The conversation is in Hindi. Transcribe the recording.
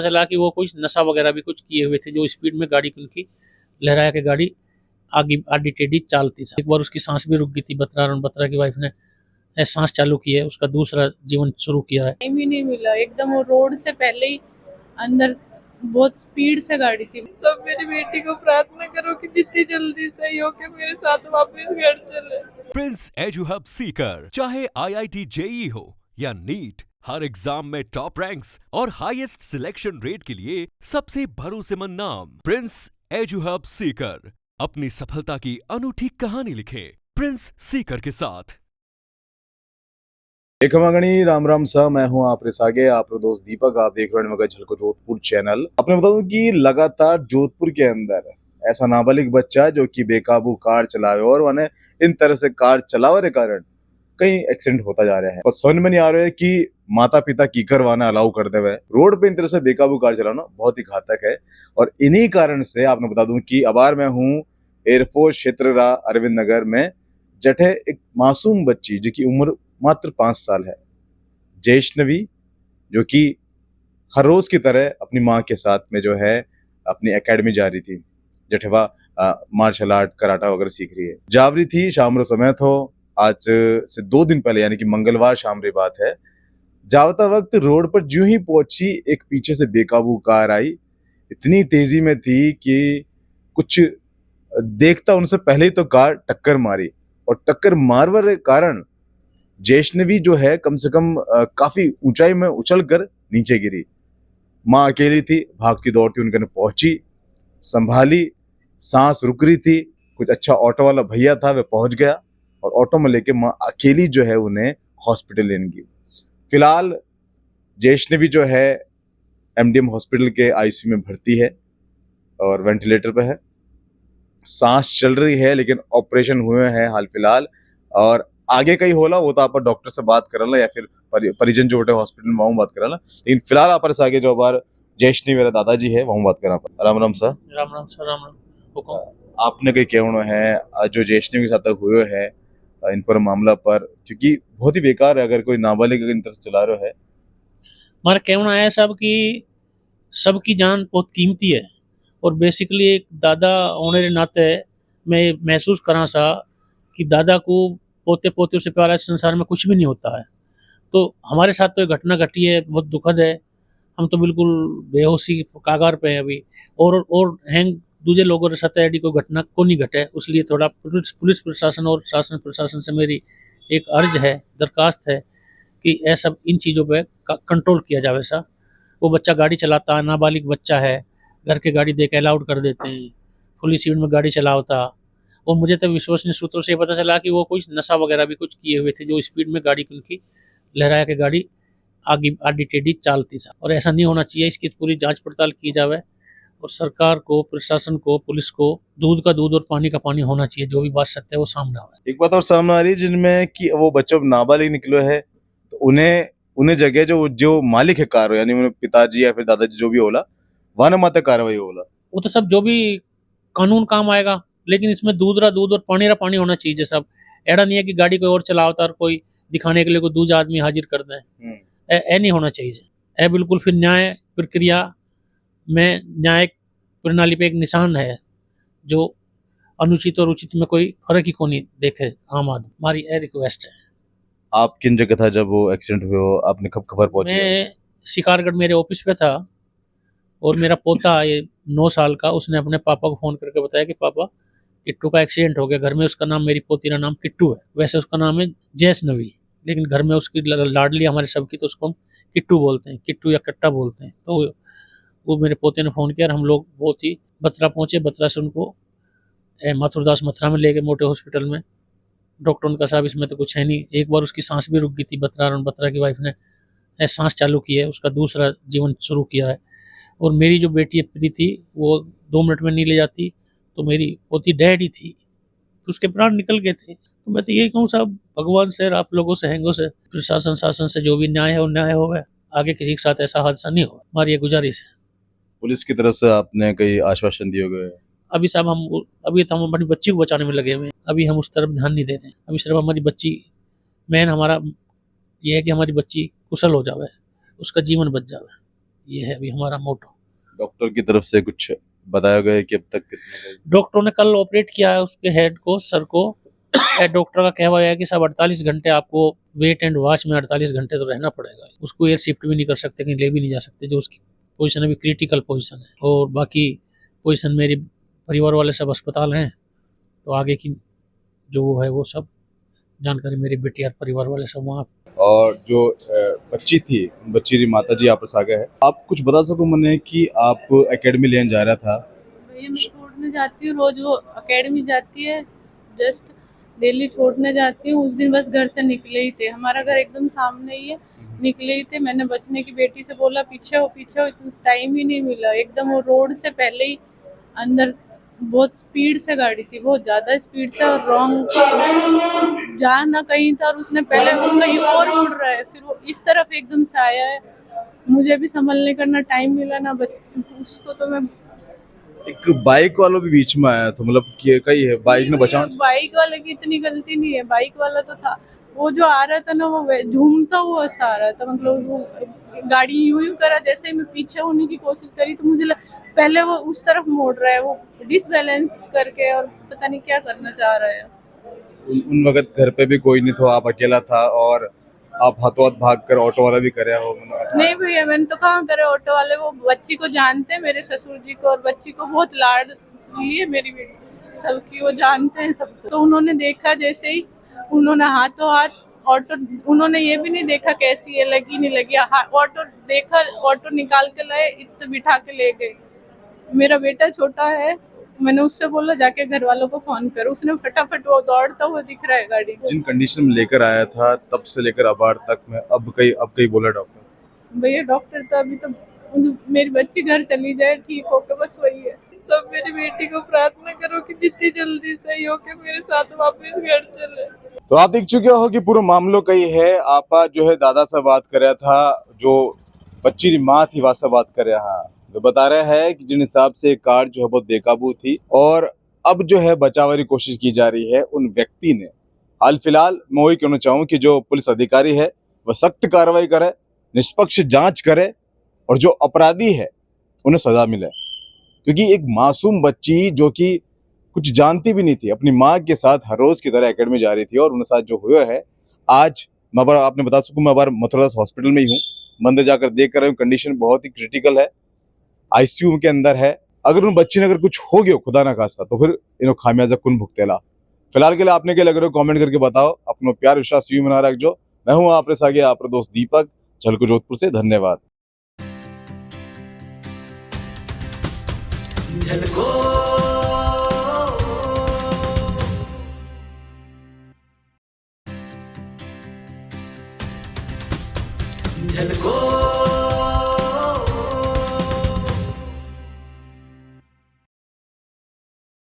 चला कि वो कुछ नशा वगैरह भी कुछ किए हुए थे, जो स्पीड में गाड़ी उनकी लहराया के गाड़ी आगे आडी टेढ़ी चालती थी। एक बार उसकी सांस भी रुक गई थी। बत्रा और बत्रा की वाइफ ने सांस चालू की है, उसका दूसरा जीवन शुरू किया है। टाइम ही नहीं मिला, एकदम वो रोड से पहले ही अंदर बहुत स्पीड से गाड़ी थी। सब मेरी बेटी को प्रार्थना करो कि जितनी जल्दी सही हो के मेरे साथ वापस घर चले। प्रिंस एजू हब सीकर, चाहे IIT JEE हो या नीट, हर एग्जाम में टॉप रैंक्स और हाईएस्ट सिलेक्शन रेट के लिए सबसे भरोसेमंद नाम प्रिंस एजू हब सीकर। अपनी सफलता की अनूठी कहानी लिखें प्रिंस सीकर के साथ। एक मगनी राम राम सा, मैं हूं आप आगे आपका दोस्त दीपक। आप देख रहे हैं मगर झलको जोधपुर चैनल। आपने बता दूं कि लगातार जोधपुर के अंदर ऐसा नाबालिग बच्चा जो कि बेकाबू कार चलावे और माने इन तरह से कार चलावे के कारण कई एक्सीडेंट होता जा रहा है और समझ में नहीं आ रहा है कि माता पिता की करवाना अलाउ कर दे। रोड पे इन तरह से बेकाबू कार चलाना बहुत ही घातक है और इन्हीं कारण से आपने बता दूं कि अबार मैं हूँ एयरफोर्स क्षेत्र अरविंद नगर में, जठे एक मासूम बच्ची जो की उम्र मात्र 5 साल है, जैष्णवी, जो कि हर रोज की तरह अपनी माँ के साथ में जो है अपनी एकेडमी जा रही थी, जठेवा मार्शल आर्ट कराटा वगैरह सीख रही है। जावरी थी, शाम रो समय थो, आज से 2 दिन पहले यानी कि मंगलवार शाम री बात है। जावता वक्त रोड पर ज्यों ही पहुंची एक पीछे से बेकाबू कार आई। इतनी तेजी में थी कि कुछ देखता उनसे पहले ही तो कार टक्कर मारी और टक्कर मारने के कारण जैष्णवी जो है कम से कम काफी ऊंचाई में उछलकर नीचे गिरी। माँ अकेली थी, भागती दौड़ती उनके पहुंची, संभाली, सांस रुक रही थी। कुछ अच्छा ऑटो वाला भैया था, वह पहुंच गया और ऑटो में लेके माँ अकेली जो है उन्हें हॉस्पिटल लेने गई। फिलहाल जैष्णवी जो है MDM हॉस्पिटल के ICU में भर्ती है और वेंटिलेटर पे है। सांस चल रही है लेकिन ऑपरेशन हुए हैं हाल फिलहाल, और आगे कहीं होला वो तो आप डॉक्टर से बात करना या फिर परिजन जो होते हॉस्पिटल में वहाँ बात करना। लेकिन फिलहाल आप आगे जो बार जैष्णवी मेरा दादाजी है वहाँ बात करा। राम राम सर। राम राम सर। राम राम। हुकुम। आपने कहीं कहना है जो जैष्णवी के साथ हुए है इन पर मामला पर, क्योंकि बहुत ही बेकार है अगर कोई नाबालिग इन तरह से चला रहा है। हमारा कहना है सब कि सबकी जान बहुत कीमती है और बेसिकली एक दादा होने के नाते मैं महसूस करा सा कि दादा को पोते पोते से प्यारा इस संसार में कुछ भी नहीं होता है। तो हमारे साथ तो ये घटना घटी है, बहुत दुखद है। हम तो बिल्कुल बेहोशी कागार पे हैं अभी, और हैंग दूसरे लोगों के साथ ऐडी कोई घटना को नहीं घटे, इसलिए थोड़ा पुलिस प्रशासन और शासन प्रशासन से मेरी एक अर्ज है, दरखास्त है कि ऐसा इन चीज़ों पे कंट्रोल किया जावे। सा वो बच्चा गाड़ी चलाता है, नाबालिग बच्चा है, घर के गाड़ी दे के अलाउड कर देते हैं, फुली स्पीड में गाड़ी चलाता। और मुझे तो विश्वसनीय सूत्रों से पता चला कि वो कुछ नशा वगैरह भी कुछ किए हुए थे, जो स्पीड में गाड़ी उनकी लहराया के गाड़ी आगे आडी टेढ़ी चालती था। और ऐसा नहीं होना चाहिए, इसकी पूरी जांच पड़ताल की जावे और सरकार को, प्रशासन को, पुलिस को दूध का दूध और पानी का पानी होना चाहिए। जो भी बात सत्य है वो सामने आवे। एक बात और सामने आ रही है जिनमें कि वो बच्चों नाबालिग निकलो है तो उन्हें जगह जो मालिक है कार, यानी उन्हें पिताजी या फिर दादाजी जो भी होला वहां माते कार्रवाई होला। वो तो सब जो भी कानून काम आएगा, लेकिन इसमें दूध और पानी होना चाहिए। सब ऐसा नहीं है कि गाड़ी कोई और चलावता और कोई दिखाने के लिए कोई दूसरा आदमी हाजिर कर दे। ए नहीं होना चाहिए। ए बिल्कुल फिर न्याय प्रक्रिया में, न्याय प्रणाली पे एक निशान है जो अनुचित और उचित में कोई फर्क ही को नहीं देखे आम आदमी। हमारी ए रिक्वेस्ट है। आप किन जगह था जब वो एक्सीडेंट हुए हो? आपने कब खबर पहुंची? मैं शिकारगढ़ मेरे ऑफिस पे था और मेरा पोता ये 9 साल का, उसने अपने पापा को फोन करके बताया कि पापा किट्टू का एक्सीडेंट हो गया। घर में उसका नाम, मेरी पोती का नाम किट्टू है, वैसे उसका नाम है जैष्णवी, लेकिन घर में उसकी लाडली हमारे सबकी, तो उसको हम किट्टू बोलते हैं, किट्टू या कट्टा बोलते हैं। तो वो मेरे पोते ने फ़ोन किया और हम लोग बहुत ही बत्रा पहुँचे। बत्रा से उनको मथुरदास मथुरा में ले गए, मोटे हॉस्पिटल में। डॉक्टर उनका साहब इसमें तो कुछ है नहीं। एक बार उसकी सांस भी रुक गई थी। बत्रा और बत्रा की वाइफ ने सांस चालू की है, उसका दूसरा जीवन शुरू किया है। और मेरी जो बेटी प्रीति, वो 2 मिनट में नहीं ले जाती, तो मेरी पोती डैडी थी, तो उसके प्राण निकल गए थे। तो मैं तो यही कहूँ साहब, भगवान से, आप लोगों से, हैंगों से, प्रशासन शासन से जो भी न्याय है वो न्याय हो गया, आगे किसी के साथ ऐसा हादसा नहीं हो। हमारी ये गुजारिश है। पुलिस की तरफ से आपने कई आश्वासन दिए गए? अभी साहब अभी तो हम अपनी बच्ची को बचाने में लगे हुए हैं। अभी हम उस तरफ ध्यान नहीं दे रहे हैं। अभी सिर्फ हमारी बच्ची, मेन हमारा ये है कि हमारी बच्ची कुशल हो जावे, उसका जीवन बच जावे। ये है अभी हमारा मोटो। डॉक्टर की तरफ से कुछ बताया गया है कि अब तक कितना? डॉक्टरों ने कल ऑपरेट किया है उसके हेड को, सर को। डॉक्टर का कहवा है कि साहब 48 घंटे आपको वेट एंड वॉच में 48 घंटे तो रहना पड़ेगा। उसको एयर शिफ्ट भी नहीं कर सकते, कहीं ले भी नहीं जा सकते, जो उसकी पोजीशन अभी क्रिटिकल पोजीशन है। और बाकी पोजीशन मेरे परिवार वाले सब अस्पताल हैं, तो आगे की जो वो है वो सब जानकारी मेरी बेटी और परिवार वाले सब वहाँ। और जो बच्ची थी, बच्ची की माता जी आप आगे है, आप कुछ बता सको मैंने कि आप एकेडमी लेने जा रहा था? भैया मैं छोड़ने जाती हूँ रोज, वो अकेडमी जाती है, जस्ट डेली छोड़ने जाती हूँ। उस दिन बस घर से निकले ही थे, हमारा घर एकदम सामने ही है, निकले ही थे। मैंने बचने की बेटी से बोला पीछे हो पीछे हो, इतना टाइम ही नहीं मिला। एकदम वो रोड से पहले ही अंदर बहुत स्पीड से गाड़ी थी, बहुत ज़्यादा स्पीड से, और रॉन्ग जा ना कहीं था, और उसने पहले वो कहीं और मुड़ रहा है, फिर वो इस तरफ एकदम से आया है। मुझे भी संभलने का ना टाइम मिला ना उसको, तो मैं एक बाइक वाला भी बीच में आया तो मतलब कि कई है बाइक ने बचाव। बाइक वाले की इतनी गलती नहीं है, बाइक वाला तो था, वो जो आ रहा था ना वो झूमता हुआ सा आ रहा था, मतलब वो गाड़ी यूं यूं करा, जैसे ही मैं पीछे होने की कोशिश करी तो मुझे पहले वो उस तरफ मोड़ रहा है, वो डिसबैलेंस करके, और पता नहीं क्या करना चाह रहा है। उन वक्त घर पे भी कोई नहीं था, आप अकेला था और आप हाथों हाथ भाग कर ऑटो वाला भी कराया हो? नहीं भैया मैंने तो कहाँ करे, ऑटो वाले वो बच्ची को जानते हैं, मेरे ससुर जी को, और बच्ची को बहुत लाड लिए मेरी बेटी सबकी, वो जानते हैं सबको। तो उन्होंने देखा, जैसे ही उन्होंने हाथों हाथ ऑटो, उन्होंने ये भी नहीं देखा कैसी है, लगी नहीं लगी, ऑटो देखा, ऑटो निकाल के लाए, इतने बिठा के ले गए। मेरा बेटा छोटा है, मैंने उससे बोला जाके घर वालों को फोन करो, उसने फटाफट, वो दौड़ता हुआ दिख रहा है गाड़ी। जिन कंडीशन में लेकर आया था तब से लेकर अबार तक में अब कई बोला डॉक्टर? भैया डॉक्टर तो अभी तो मेरी बच्ची घर चली जाए ठीक होके, बस वही है। सब मेरी बेटी को प्रार्थना करो कि जितनी जल्दी सही हो के मेरे साथ वापस घर चले। तो आप देख चुके हो कि पूरा मामलो कई है। आपा जो है दादा से बात कर रहा था, जो बच्ची की माँ थी वहां से बात कर रहा है, तो बता रहा है कि जिन हिसाब से कार जो है बहुत बेकाबू थी, और अब जो है बचाव की कोशिश की जा रही है उन व्यक्ति ने। हाल फिलहाल मैं वही कहना चाहूँ कि जो पुलिस अधिकारी है वह सख्त कार्रवाई करे, निष्पक्ष जांच करे, और जो अपराधी है उन्हें सजा मिले। क्योंकि एक मासूम बच्ची जो कि कुछ जानती भी नहीं थी, अपनी माँ के साथ हर रोज की तरह एकेडमी जा रही थी, और उनके साथ जो हुआ है, आज मैं आपने बता सकूं, मैं मथुरा हॉस्पिटल में ही हूँ, मंदिर जाकर देख कर रहा हूँ, कंडीशन बहुत ही क्रिटिकल है, आईसीयू के अंदर है। अगर उन बच्ची ने अगर कुछ हो गया खुदा ना खास्ता तो फिर इन्हों खामियाजा कुन भुगतेला। फिलहाल के लिए आपने क्या लग रहा है कमेंट करके बताओ। अपना प्यार विश्वास यूं बना रखो। मैं हूँ आपके साथ आपका दोस्त दीपक, झलको जोधपुर से। धन्यवाद। झलको